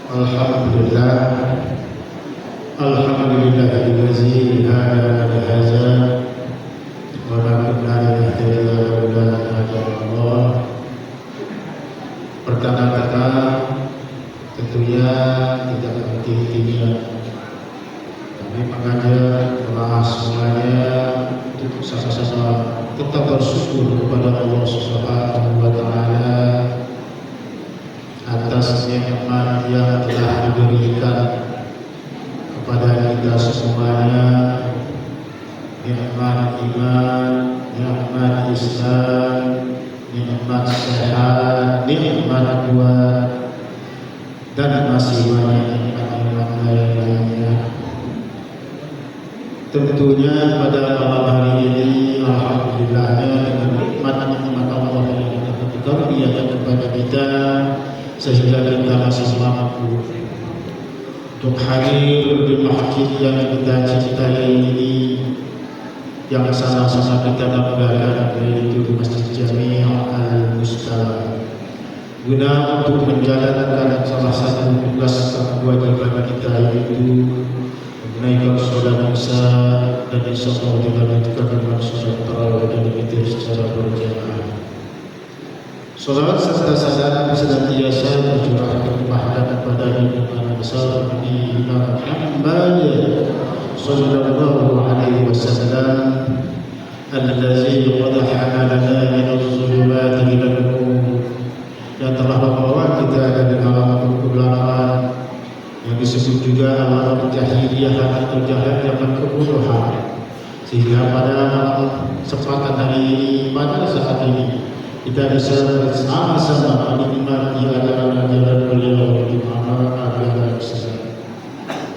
Alhamdulillah, alhamdulillahillazi hadana lihaza wa ma kunna linahtadiya laula an hadana Allah. Pertama-tama tentunya tidak penting-tingginya kami mengajak jemaah semuanya untuk sama-sama tetap bersyukur kepada Allah Subhanahu wa taala atas nikmat yang telah diberikan kepada kita semuanya, nikmat iman, nikmat Islam, nikmat sehat, nikmat kuat, dan masih banyak nikmat-nikmat lainnya. Tentunya pada malam hari ini, alhamdulillahnya dengan nikmat-nikmat Allah yang dikaruniakan kepada kita, sehingga kita masih mampu untuk hadir di masjid yang kita cintai ini, yang sama-sama kita banggakan, yaitu Masjid Jami' Al-Mustalah, guna untuk menjalankan salah satu tugas dan kewajiban kita, yaitu menunaikan sholat Isya dan insyaallah dilanjutkan dengan sholat tarawih dan witir secara berjamaah. Salawat serta salam senantiasa tercurahkan kepada junjungan besar Nabi Muhammad sallallahu alaihi wasallam, allazi qad hamalana min adh-dhulumati ila an-nur, yang telah membawa kita dari alam kegelapan yang disebut juga alam jahiliyah atau jahat zaman kebodohan, sehingga pada kesempatan hari ini, pada saat ini, kita bisa bersama-sama menikmati ajaran beliau di mana agama Islam.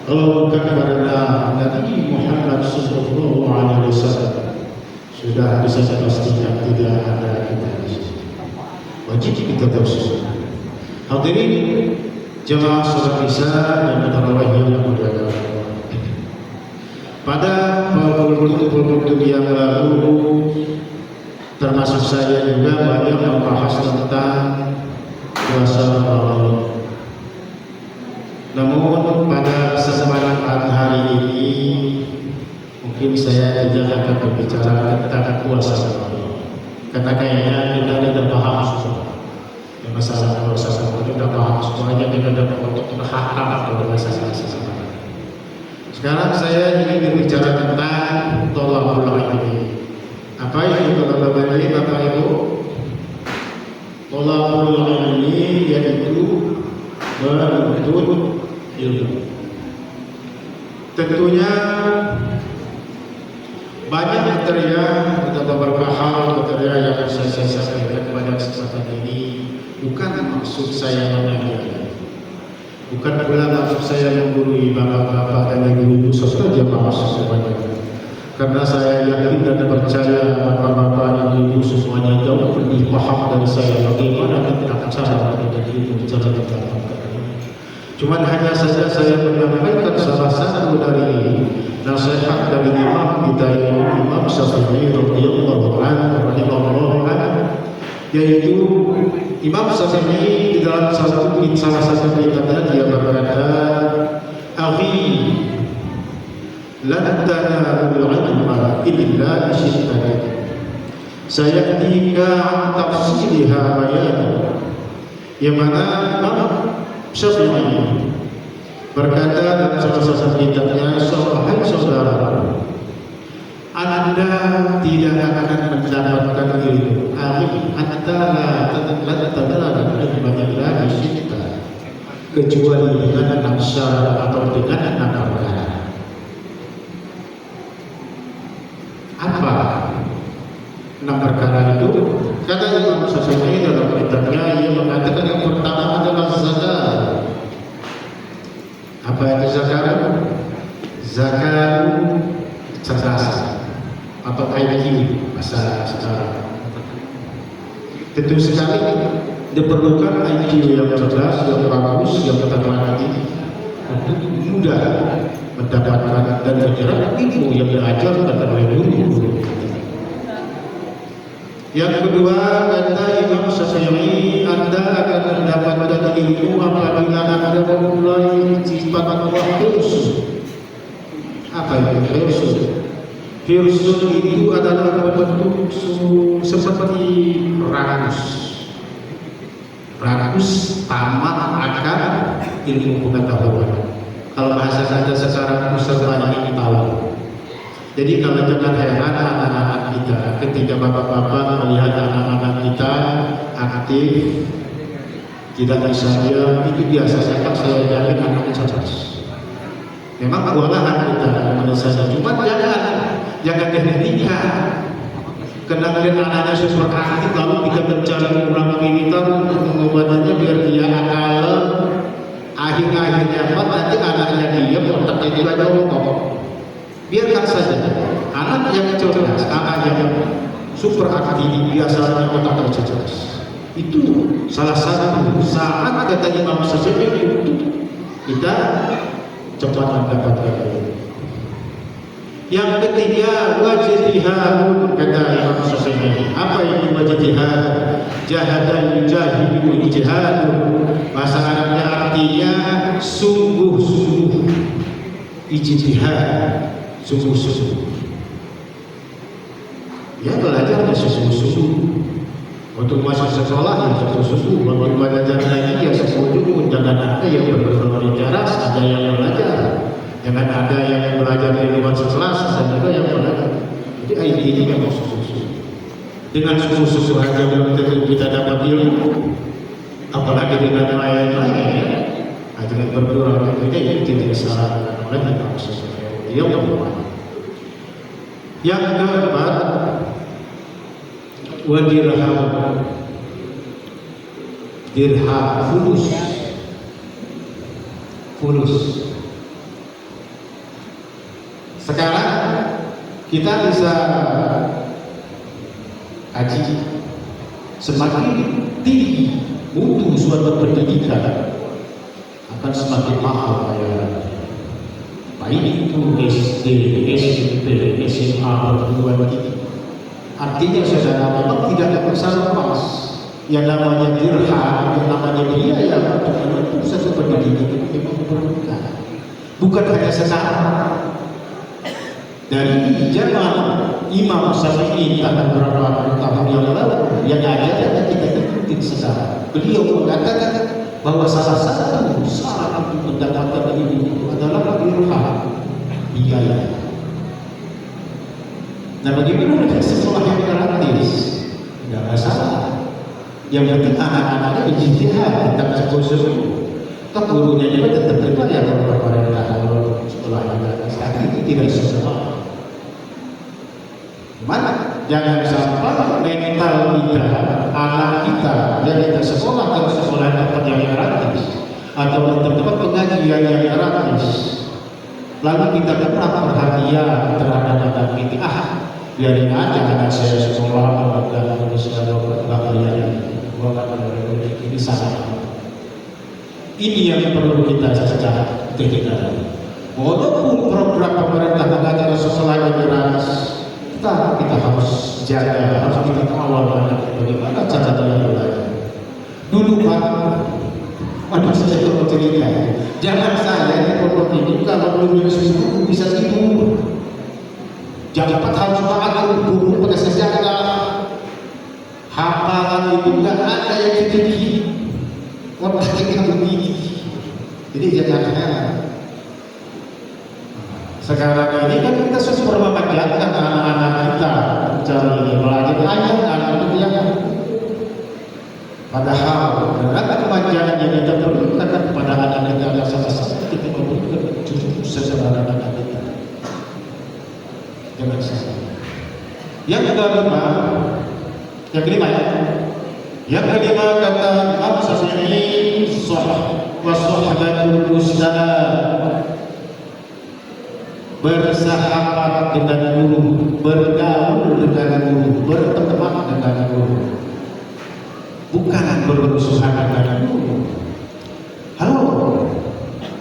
Kalau bukan karena Nabi Muhammad sallallahu alaihi wasallam, sudah bisa dipastikan tidak ada kita di sini. Wajib kita bersyukur. Hadirin jemaah salat Isya dan tarawih yang mulia. Pada puluh-puluh yang lalu, termasuk saya juga banyak membahas tentang puasa Ramadan. Namun pada kesempatan hari ini mungkin saya tidak akan berbicara tentang puasa Ramadan, karena kayaknya kita tidak paham semua masalah puasa Ramadan. Kita paham semuanya, kita tidak paham kalau masalah sama. Sekarang saya ingin berbicara tentang tolakul ilmi. Apa itu tolakul ilmi? Apa itu tolakul ilmi? Yaitu menuntut ilmu. Tentunya banyak kriteria atau beberapa hal kriteria yang saya sampaikan pada kesempatan ini. Bukan maksud saya mengajar, bukan pula maksud saya menggurui bapak-bapak dan ibu-ibu serta jemaah semuanya. Karena saya yakin dan percaya bapak-bapak dan ibu semuanya jauh lebih paham dari saya bagaimana tentang cara mendidik itu, cara ditanamkan. Cuman hanya saja saya menyampaikan salah satu dari nasihat dari imam kita, Imam Syafi'i radhiyallahu anhu, yaitu Imam Syafi'i di dalam salah satu kitabnya dia berkata, "Akhi, lan tanalul ilma illa bisyiddatin." Saya ketika tafsirha bayan, yang mana Imam Syafi'i berkata dalam salah satu kitabnya, "Wahai saudara, Anda tidak akan mendapatkan ilmu kecuali dengan enam syarat atau dengan enam perkara. Apa enam perkara itu? Kata Imam Syafi'i dalam kitabnya, ia mengatakan yang pertama adalah zakat. Apa itu zakat? Zakat cerdas atau IQ bahasa sekarang. Tentu sekali diperlukan IQ yang cerdas, yang bagus, yang terlatih untuk mudah mendapatkan dan menyerap ilmu yang diajarkan oleh guru-guru. Yang kedua, kata Imam Syafi'i, Anda akan mendapatkan ilmu apabila Anda bahwa apa itu hirsun itu adalah bentuk seperti rakus tamat akan ilmu pengetahuan. Kalau bahasa saja sekarang serba ingin tahu. Jadi kalau jangan heran anak-anak kita ketika bapak-bapak melihat anak-anak kita aktif tidak bisa dia itu biasa saja, saya yakin anaknya cerdas. Memang kewalahan kita saja, cuma jangan dihentikan. Karena melihat anaknya super aktif lalu kita mencari kurang pintar untuk mengobatinya biar dia akal. Akhir-akhirnya nanti anaknya diam, otaknya juga jongkok. Biarkan saja. Anak yang cerdas, anak yang super aktif biasanya otak cerdas. Itu salah satu saat kata Imam Syafi'i untuk kita cepat mendapatkan ilmu. Yang ketiga wajtihadun, kata Imam Syafi'i. Apa yang wajtihad? Jahadan yujahidu ijtihadun. Bahasa Arabnya artinya sungguh-sungguh. Ijtihad, sungguh-sungguh. Ya belajar sungguh-sungguh. Untuk masuk sekolah ya sungguh-sungguh. Untuk belajar lagi ya sungguh-sungguh. Jangan ada yang berbicara, ada yang belajar. Jangan ada yang belajar di luar kelas, dan juga yang belajar. Jadi ini memang sungguh-sungguh. Dengan sungguh-sungguh saja belum tentu kita dapat ilmu, apalagi dengan lain-lain. Dengan berdoa tentunya ini tidak salah oleh Imam Syafi'i. Yang keempat, dirham fulus. Sekarang kita bisa kaji semakin tinggi mutu suatu pendidikan akan semakin mahal bayaran. Baik itu SD, SMP, SMA, perguruan tinggi. Artinya saudara memang tidak dapat lepas yang namanya dirham, yang namanya biaya untuk menempuh satu pendidikan itu memang diperlukan. Bukan hanya sekarang. Dari zaman Imam Syafi'i tahun berapa tahun yang lalu yang ada kita ikuti sekarang. Beliau mengatakan bahwa salah satu syarat untuk mendapatkan ilmu itu adalah dirham, biaya. Nah, bagaimana dengan sekolah yang gratis? Tidak masalah. Yang penting anak-anaknya ijtihad tentang sungguh-sungguh. Toh gurunya juga tetap berbayar kalau pemerintah kalau sekolah yang gratis. Tapi itu tidak sesuai. Mana? Jangan sampai mental kita, anak kita yang kita sekolah atau sekolah tempat yang gratis atau tempat pengajian yang gratis, lalu kita kurang perhatian terhadap anak kita. Biarin aja anak saya sekolah dan sudah kalian ini salah. Ini yang perlu kita cacat ketika. Walaupun program pemerintah mengajar sekolah yang gratis, kita harus jaga, harus kita kawal bagaimana cara dalam belajar. Dulu Pak, waduh saya mau cerita. Jangan saya di pondok ini kalau belum subuh bisa tidur. Jam 4 harus bangun, duduk pada sejadah. Hafalan itu nggak ada yang sedikit. Otak kita begini. Jadi jangan. Sekarang ini kan kita sudah memanjakan anak-anak kita cara belajar ayat itu yang padahal dengan kemanjangan yang kita perlukan kepada anak kita ada salah-salah kita membutuhkan justru sesederhana anak kita. Jangan salah. Yang kelima ya. Yang kelima kata Imam Syafi'i was-suhbatul ustaz, bersahabat dengan guru, bergaul dengan guru, berteman dengan guru, bukan bermusuhan dengan guru. Halo,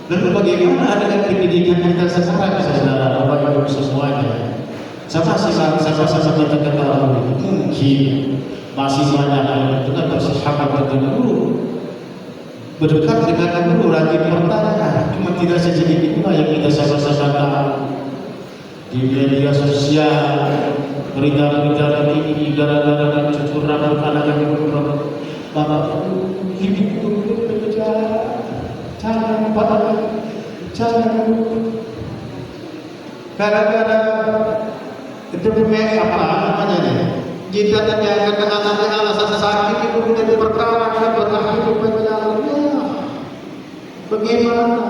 lalu bagaimana dengan pendidikan kita sekarang, saudara Bapak Ibu semuanya? Sama-sama kita ketahui mungkin masih banyak yang juga bersahabat dengan guru. berdekat dengan guru, rajin bertanya. Cuma tidak sedikit pula yang kita sama-sama tahu di media sosial, berita-berita ini gara-gara cukur rambut anak guru. Bapak hidup itu berjalan, jangan gara-gara itu apa namanya nih? Jika ternyata anak-anak alasan sakit itu menjadi perkara yang berakhir berjalannya. Bagaimana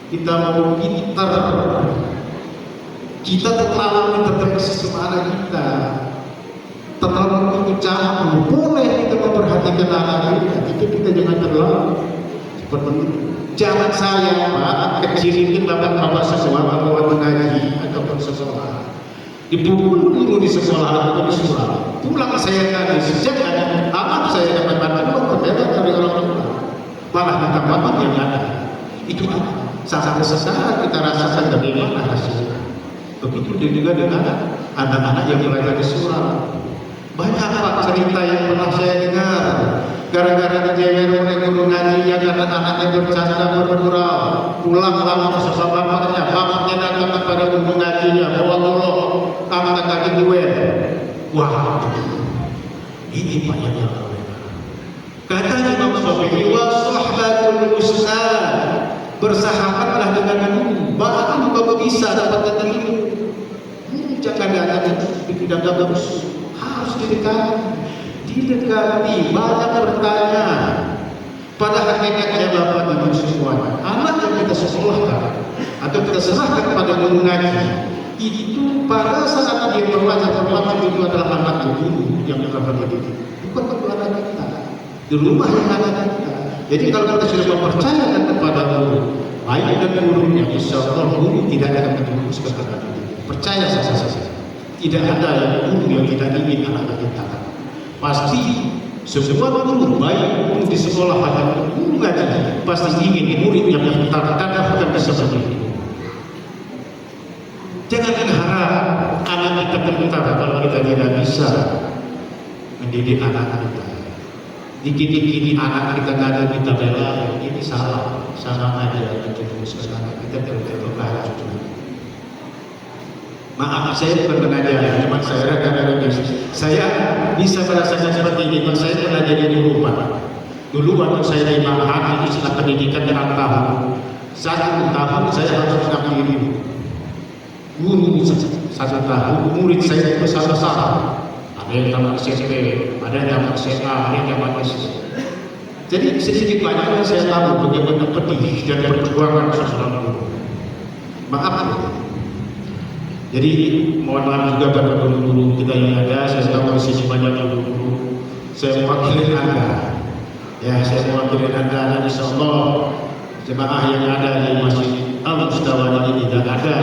kita mau pintar? Kita terlalu terdekat sama anak kita, terlalu bicara boleh kita memperhatikan anak kita. Itu kita jangan terlalu seperti itu. Jangan saya Pak kecil itu bapak sesuatu bawa mengaji ataupun sesuatu dipukul dulu di sekolah atau di sekolah. Pulang saya tadi sejak ada anak saya dapat bantuan berbeda dari orang tua. Malah minta bapak yang ada. Itu saat kita rasakan bagaimana hasilnya. Begitu juga dengan anak-anak yang belajar di surau. Banyak Pak cerita yang pernah saya dengar. Gara-gara dijewer oleh guru ngaji yang anak-anaknya bercanda bergurau, pulang lama bersama bapaknya datang kepada guru ngajinya, bawa tolong angkat kaki gue. Wah, ini Pak yang kata Imam Syafi'i, wa sohbatul ustaz, bersahabatlah dengan guru, bahkan juga bisa dapat ilmu. Jangan datang tidak bagus, harus didekati, banyak bertanya. Pada hakikatnya Bapak Ibu semuanya, anak yang kita sekolahkan atau kita serahkan kepada guru ngaji itu pada saat dia membaca pertama itu adalah anak guru yang telah mendidik, bukan untuk anak kita di rumah yang anak kita. Jadi kalau kita sudah mempercayakan kepada guru, baik dan gurunya, insya Allah guru tidak akan terjerumus ke anak kita. Percaya saja, tidak ada yang guru yang tidak ingin anak kita. Pasti semua guru baik guru di sekolah atau guru ngaji pasti ingin murid yang pintar dan bisa seperti itu. Jangan harap anak kita pintar kalau kita tidak bisa mendidik anak kita. Dikit-dikit anak kita nggak ada kita bela, ini salah aja menjerumus ke anak kita terlalu juga. Maaf, saya bukan pengajar, cuma saya rada-rada saya bisa merasakan seperti ini. Saya pernah jadi guru Pak. Dulu waktu saya di Mahat itu setelah pendidikan 6 tahun, 1 tahun saya harus ngampiri guru 1 tahun, murid saya itu besar-besar. Ada yang tamat SMP, ada yang tamat SMA, ada yang tamat S. Jadi sedikit banyak saya tahu bagaimana pedih dan perjuangan seorang guru. Maaf. Jadi mohon maaf juga pada guru-guru kita yang ada. Saya tahu masih banyak guru-guru. Saya mewakili Anda. Ya, saya mewakili Anda dan insyaallah jemaah yang ada di Masjid Al-Mustawad ini tidak ada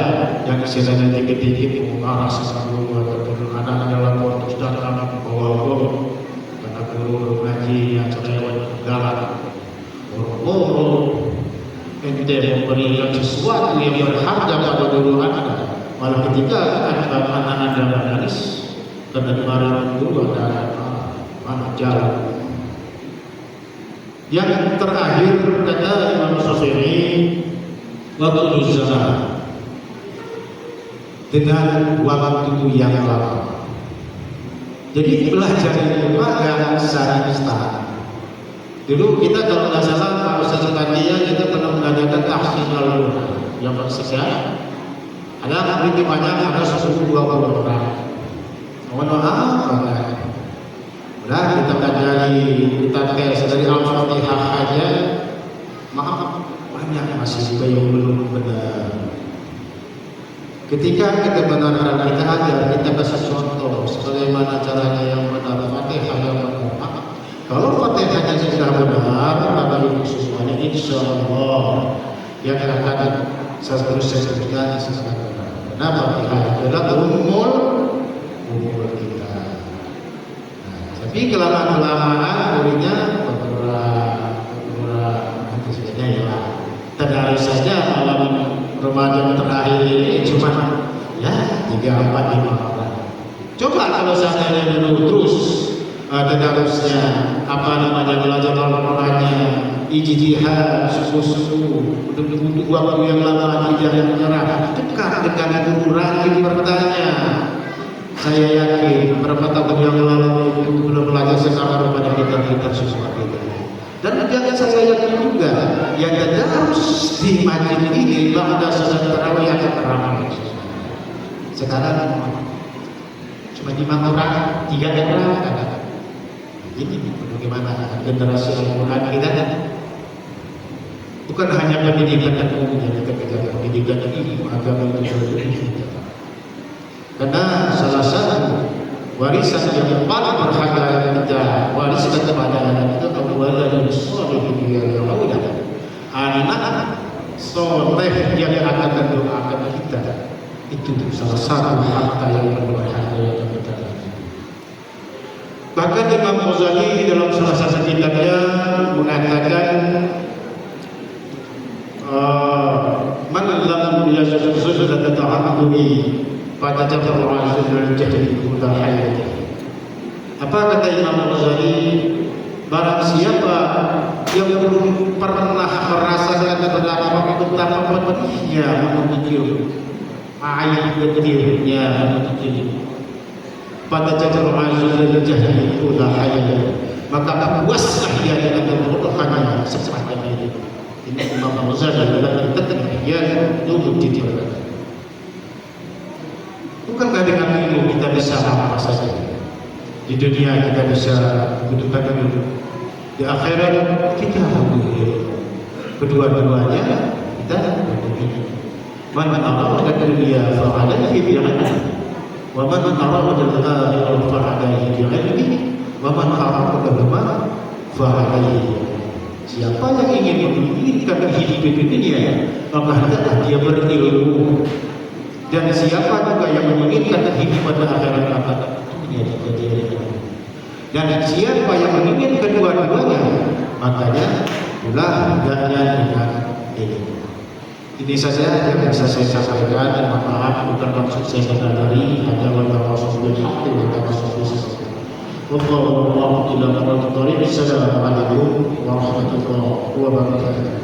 yang istilahnya dikit-dikit mengarah sesuatu ataupun anak dalam waktu datang membawa bom karena guru ngaji yang cerewet galak. Ente memberikan sesuatu yang berharga pada guru Anda. Malah ketika anak Anda menangis karena dimarahi guru ada mana jalan. Yang terakhir kata Imam Syafi'i, waktu zaman dengan waktu yang lama. Jadi belajar itu agak secara instan. Dulu kita kalau nggak salah Pak Ustaz Tania kita pernah mengajarkan tahsin al-Qur'an yang bersejarah. Ada murid banyak, ada 10-20 orang. Mohon maaf, udah kita pelajari, kita tes dari Al-Fatihah aja. Maaf, banyak masih juga yang belum benar. Ketika kita benarkan, kita ajar, kita kasih contoh sebagaimana caranya yang benar, Fatihah yang benar. Kalau Fatihahnya sudah benar, Bapak Ibu semuanya, insya Allah yang akan seterusnya sesudah benar. Kenapa? Fatihah adalah umur kita. Tapi kelamaan muridnya berkurang nanti saja ya. Terdarus saja malam Ramadan terakhir ini cuma ya 3, 4, 5 orang. Coba kalau seandainya dulu terus terdarusnya belajar Al-Qur'annya ijtihad, sungguh-sungguh untuk waktu yang lama tidak menyerah, dekat dengan itu, rajin bertanya. Saya yakin berapa tahun yang lalu itu belum belajar secara kepada kita sesuatu itu. Dan jangan saya yakin juga yang harus di masjid ini ba'da salat tarawih akan teramai. Sekarang cuma 5 orang, 3 orang. Ini bagaimana generasi Al-Quran kita? Bukan hanya pendidikan dan pendidikan ilmu agama itu. Karena salah satu warisan yang paling berharga yang kita wariskan kepada anak itu adalah anak soleh yang akan mendoakan kita. Itu salah satu harta yang berharga yang kita. Bahkan Imam Ghazali dalam salah satu kitabnya mengatakan man lam yazul dan ta'ammudi pada jawaban al-jahli kulla hayati. Apa kata Imam Ghazali? Barang siapa yang belum pernah merasakan betapa pentingnya memikir ayat kecilnya memikir pada jawaban al-jahli kulla hayati, maka puaslah dia dengan kebodohannya secepatnya itu. Ini Imam Ghazali dalam kitab Ihya Ulumuddin. Bukankah dengan ilmu kita bisa apa saja? Di dunia kita bisa membutuhkan ilmu, di akhirat kita membutuhkan kedua-duanya kita membutuhkan. Man arada dunya fa'alayhi bi'ilmihi, wa man arada al-akhirah fa'alayhi bi'ilmihi, wa man arada fa'alayhi. Siapa yang ingin menginginkan kehidupan di dunia, maka hendaklah dia berilmu. Dan siapa juga yang menginginkan kehidupan di akhirat, maka dia dan siapa yang menginginkan kedua-duanya, makanya pula hendaknya dengan ilmu. Ini saja yang bisa saya sampaikan. Dan maaf bukan maksud saya mengadari, hanya wala rasulullah Assalamualaikum warahmatullahi wabarakatuh.